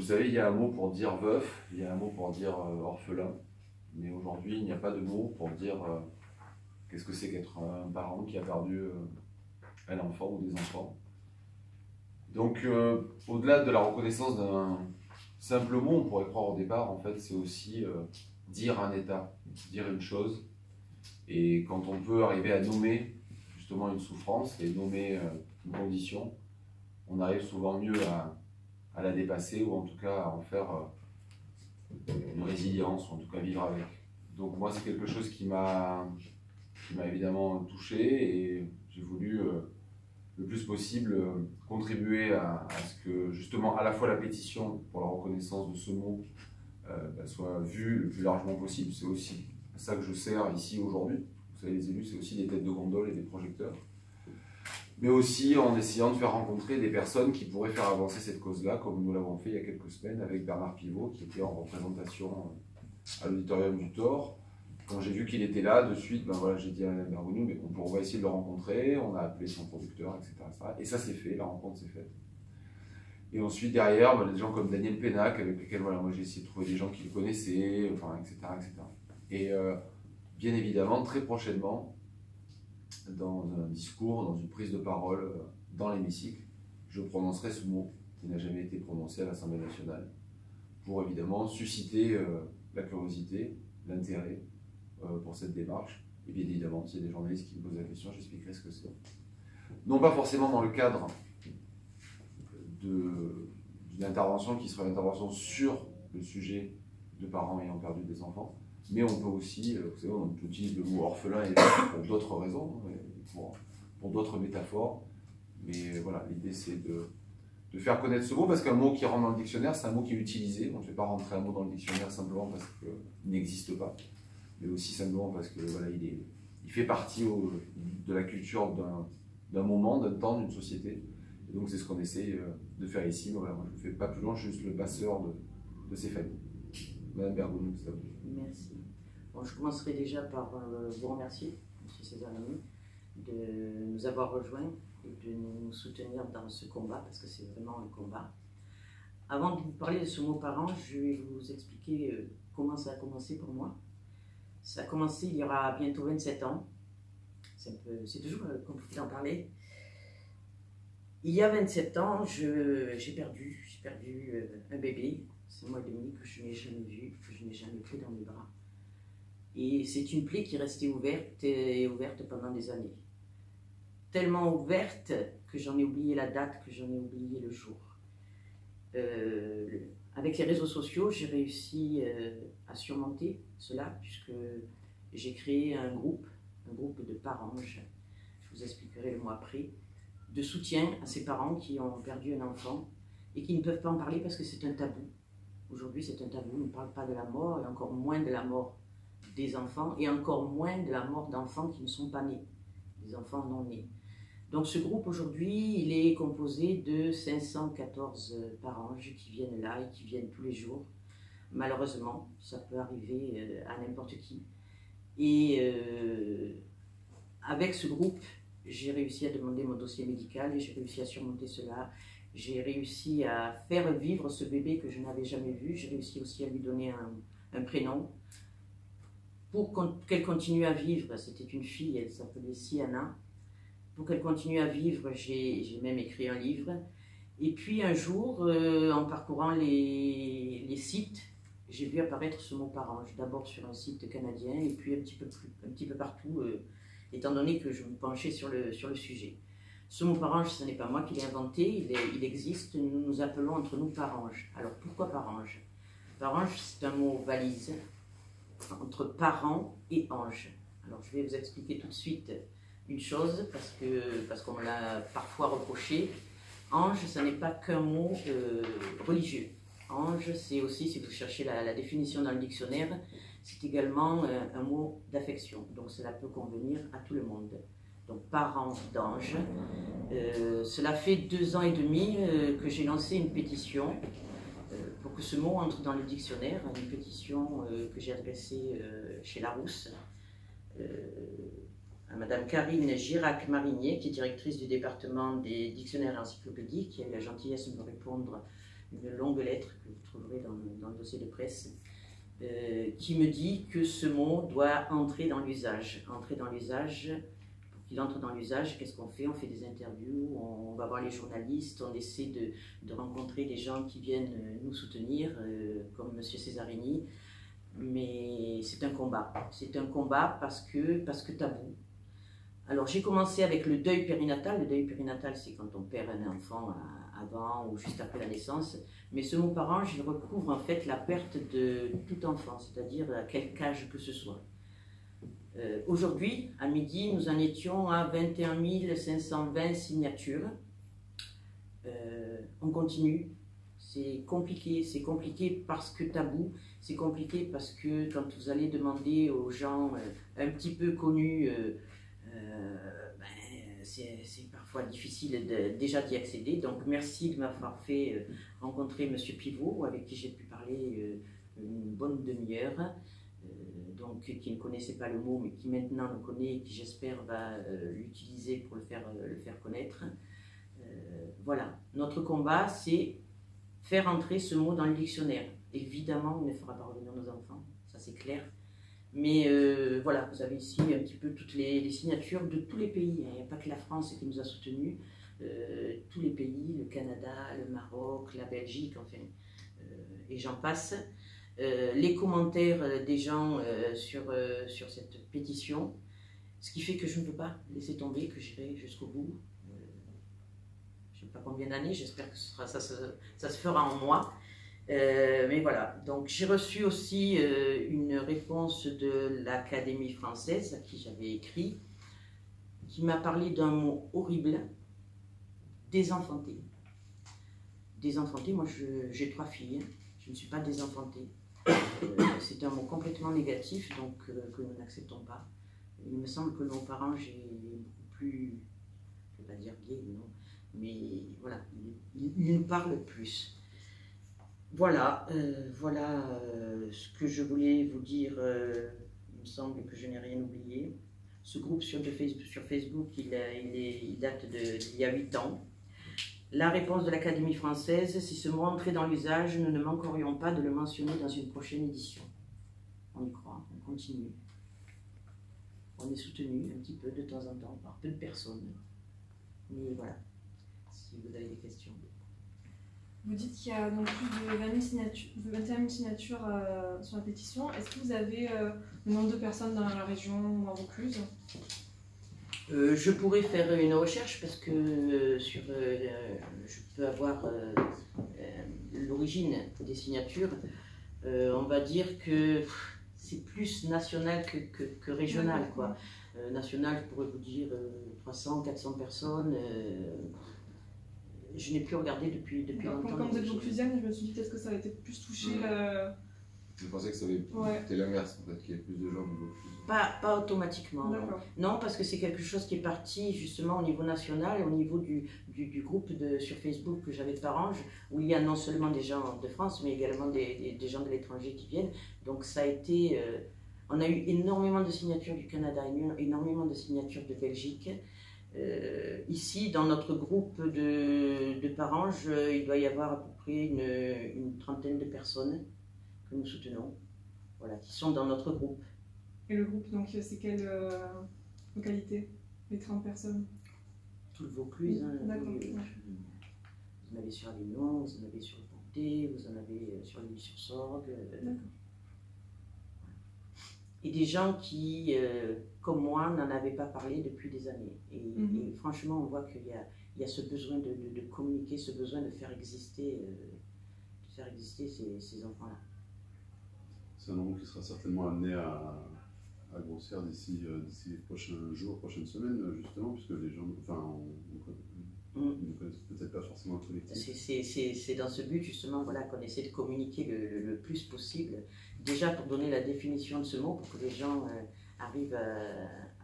Vous savez, il y a un mot pour dire veuf, il y a un mot pour dire orphelin, mais aujourd'hui, il n'y a pas de mot pour dire qu'est-ce que c'est qu'être un parent qui a perdu un enfant ou des enfants. Donc, au-delà de la reconnaissance d'un simple mot, on pourrait croire au départ, en fait, c'est aussi dire un état, dire une chose. Et quand on peut arriver à nommer justement une souffrance et nommer une condition, on arrive souvent mieux à la dépasser ou en tout cas à en faire une résilience ou en tout cas vivre avec. Donc moi c'est quelque chose qui m'a évidemment touché et j'ai voulu le plus possible contribuer à ce que justement à la fois la pétition pour la reconnaissance de ce mot soit vue le plus largement possible. C'est aussi à ça que je sers ici aujourd'hui. Vous savez, les élus, c'est aussi des têtes de gondole et des projecteurs. Mais aussi en essayant de faire rencontrer des personnes qui pourraient faire avancer cette cause-là, comme nous l'avons fait il y a quelques semaines avec Bernard Pivot, qui était en représentation à l'auditorium du Thor. Quand j'ai vu qu'il était là, de suite, ben voilà, j'ai dit à Alain Bergounou, mais on va essayer de le rencontrer, on a appelé son producteur, etc. Et ça s'est fait, la rencontre s'est faite. Et ensuite, derrière, ben, des gens comme Daniel Pénac, avec lesquels voilà, moi j'ai essayé de trouver des gens qui le connaissaient, enfin, etc. Et bien évidemment, très prochainement, dans un discours, dans une prise de parole, dans l'hémicycle, je prononcerai ce mot qui n'a jamais été prononcé à l'Assemblée nationale, pour évidemment susciter la curiosité, l'intérêt pour cette démarche. Et bien évidemment, s'il y a des journalistes qui me posent la question, j'expliquerai ce que c'est. Non pas forcément dans le cadre d'une intervention qui serait une intervention sur le sujet de parents ayant perdu des enfants, mais on peut aussi, vous savez, on utilise le mot orphelin pour d'autres raisons, pour d'autres métaphores. Mais voilà, l'idée c'est de faire connaître ce mot, parce qu'un mot qui rentre dans le dictionnaire, c'est un mot qui est utilisé. On ne fait pas rentrer un mot dans le dictionnaire simplement parce qu'il n'existe pas, mais aussi simplement parce que voilà, il fait partie de la culture d'un moment, d'un temps, d'une société. Et donc c'est ce qu'on essaie de faire ici. Mais voilà, moi je ne fais pas plus loin, je suis juste le passeur de ces familles. Madame Bergounou, c'est à vous. Merci. Bon, je commencerai déjà par vous remercier, M. Césarini, de nous avoir rejoints et de nous soutenir dans ce combat, parce que c'est vraiment un combat. Avant de vous parler de ce mot parent, je vais vous expliquer comment ça a commencé pour moi. Ça a commencé il y aura bientôt 27 ans. C'est toujours compliqué d'en parler. Il y a 27 ans, j'ai perdu un bébé. C'est moi et demi que je n'ai jamais vu, que je n'ai jamais pris dans mes bras. Et c'est une plaie qui est restée ouverte et ouverte pendant des années. Tellement ouverte que j'en ai oublié la date, que j'en ai oublié le jour. Avec les réseaux sociaux, j'ai réussi à surmonter cela, puisque j'ai créé un groupe de parents, je vous expliquerai le mois après, de soutien à ces parents qui ont perdu un enfant et qui ne peuvent pas en parler parce que c'est un tabou. Aujourd'hui, c'est un tabou, on ne parle pas de la mort, et encore moins de la mort des enfants, et encore moins de la mort d'enfants qui ne sont pas nés, des enfants non nés. Donc ce groupe aujourd'hui, il est composé de 514 parents qui viennent là et qui viennent tous les jours. Malheureusement, ça peut arriver à n'importe qui. Et avec ce groupe, j'ai réussi à demander mon dossier médical et j'ai réussi à surmonter cela. J'ai réussi à faire vivre ce bébé que je n'avais jamais vu. J'ai réussi aussi à lui donner un prénom pour qu'elle continue à vivre. C'était une fille, elle s'appelait Siana. Pour qu'elle continue à vivre, j'ai même écrit un livre. Et puis un jour, en parcourant les sites, j'ai vu apparaître ce mot parent. D'abord sur un site canadien et puis un petit peu partout, étant donné que je me penchais sur le sujet. Ce mot parange, ce n'est pas moi qui l'ai inventé, il existe, nous nous appelons entre nous parange. Alors pourquoi parange? Parange, c'est un mot valise entre parent et ange. Alors je vais vous expliquer tout de suite une chose, parce qu'on me l'a parfois reproché. Ange, ce n'est pas qu'un mot religieux. Ange, c'est aussi, si vous cherchez la définition dans le dictionnaire, c'est également un mot d'affection. Donc cela peut convenir à tout le monde. Donc parent d'ange. Cela fait 2 ans et demi que j'ai lancé une pétition pour que ce mot entre dans le dictionnaire, une pétition que j'ai adressée chez Larousse à Madame Karine Girac-Marinier, qui est directrice du département des dictionnaires et encyclopédies, qui a eu la gentillesse de me répondre une longue lettre que vous trouverez dans le dossier de presse, qui me dit que ce mot doit entrer dans l'usage. Entrer dans l'usage, pour qu'il entre dans l'usage, qu'est-ce qu'on fait? On fait des interviews, on va voir les journalistes, on essaie de rencontrer des gens qui viennent nous soutenir, comme M. Cesarini. Mais c'est un combat. C'est un combat parce que tabou. Alors j'ai commencé avec le deuil périnatal. Le deuil périnatal, c'est quand on perd un enfant avant ou juste après la naissance. Mais ce mot parange, il recouvre en fait la perte de tout enfant, c'est-à-dire à quelque âge que ce soit. Aujourd'hui, à midi, nous en étions à 21 520 signatures. On continue. C'est compliqué parce que tabou, c'est compliqué parce que quand vous allez demander aux gens un petit peu connus, c'est parfois difficile déjà d'y accéder. Donc merci de m'avoir fait rencontrer M. Pivot, avec qui j'ai pu parler une bonne demi-heure, donc qui ne connaissait pas le mot, mais qui maintenant le connaît et qui j'espère va l'utiliser pour le faire connaître. Voilà, notre combat, c'est faire entrer ce mot dans le dictionnaire. Évidemment, on ne fera pas revenir nos enfants, ça c'est clair. Mais voilà, vous avez ici un petit peu toutes les signatures de tous les pays. Il n'y a pas que la France qui nous a soutenus. Tous les pays, le Canada, le Maroc, la Belgique, enfin, et j'en passe. Les commentaires des gens sur cette pétition, ce qui fait que je ne peux pas laisser tomber, que j'irai jusqu'au bout. Je ne sais pas combien d'années, j'espère que ça se fera en moi. Mais voilà, donc j'ai reçu aussi une réponse de l'Académie française à qui j'avais écrit, qui m'a parlé d'un mot horrible, désenfanté. Désenfanté, moi j'ai 3 filles, je ne suis pas désenfantée. C'est un mot complètement négatif, donc que nous n'acceptons pas. Il me semble que le mot parange est beaucoup plus, je ne vais pas dire gay, non, mais voilà, il nous parle plus. Voilà, ce que je voulais vous dire. Il me semble que je n'ai rien oublié. Ce groupe sur Facebook, il date d'il y a 8 ans. La réponse de l'Académie française, si ce mot entrait dans l'usage, nous ne manquerions pas de le mentionner dans une prochaine édition. On y croit, on continue. On est soutenu un petit peu de temps en temps par peu de personnes. Mais voilà, si vous avez des questions. Vous dites qu'il y a donc plus de 21 000 signatures sur la pétition. Est-ce que vous avez le nombre de personnes dans la région ou en Vaucluse? Je pourrais faire une recherche parce que je peux avoir l'origine des signatures. On va dire que c'est plus national que régional, quoi. National, je pourrais vous dire 300, 400 personnes. Je n'ai plus regardé depuis longtemps. Comme vous êtes vauclusienne, je me suis dit peut-être que ça a été plus touché. Je pensais que ça avait été l'inverse, en fait, qu'il y ait plus de gens de Vaucluse. Pas automatiquement. Non, parce que c'est quelque chose qui est parti justement au niveau national, au niveau du groupe sur Facebook que j'avais de Parange, où il y a non seulement des gens de France, mais également des gens de l'étranger qui viennent. Donc ça a été... on a eu énormément de signatures du Canada, énormément de signatures de Belgique. Ici, dans notre groupe de Parange, il doit y avoir à peu près une trentaine de personnes que nous soutenons, voilà, qui sont dans notre groupe. Et le groupe, donc, c'est quelle localité? Les 30 personnes? Tout le Vaucluse. D'accord. Vous en avez sur Avignon, vous en avez sur le Pontet, vous en avez sur l'Île-sur-Sorgue. Et des gens qui, comme moi, n'en avaient pas parlé depuis des années. Et franchement, on voit qu'il y a ce besoin de communiquer, ce besoin de faire exister ces enfants-là. C'est un nombre qui sera certainement amené à grossir d'ici les prochains jours, prochaines semaines, justement, puisque les gens, enfin, ne connaissent peut-être pas forcément le collectif. C'est dans ce but, justement, voilà, qu'on essaie de communiquer le plus possible. Déjà pour donner la définition de ce mot, pour que les gens arrivent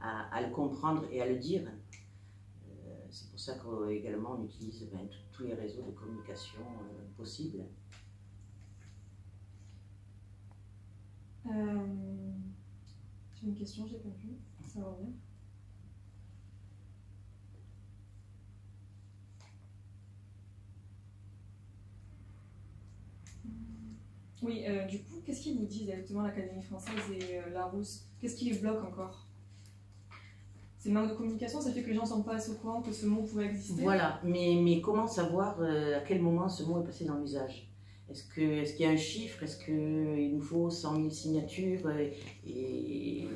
à le comprendre et à le dire. C'est pour ça qu'également on utilise tous les réseaux de communication possibles. J'ai une question, j'ai pas vu. Ça va bien. Oui, du coup, qu'est-ce qu'ils vous disent exactement l'Académie française et Larousse? Qu'est-ce qui les bloque encore? C'est le manque de communication, ça fait que les gens ne sont pas assez au courant que ce mot pouvait exister? Voilà, mais comment savoir à quel moment ce mot est passé dans l'usage? Est-ce qu'il y a un chiffre? Est-ce qu'il nous faut 100 000 signatures et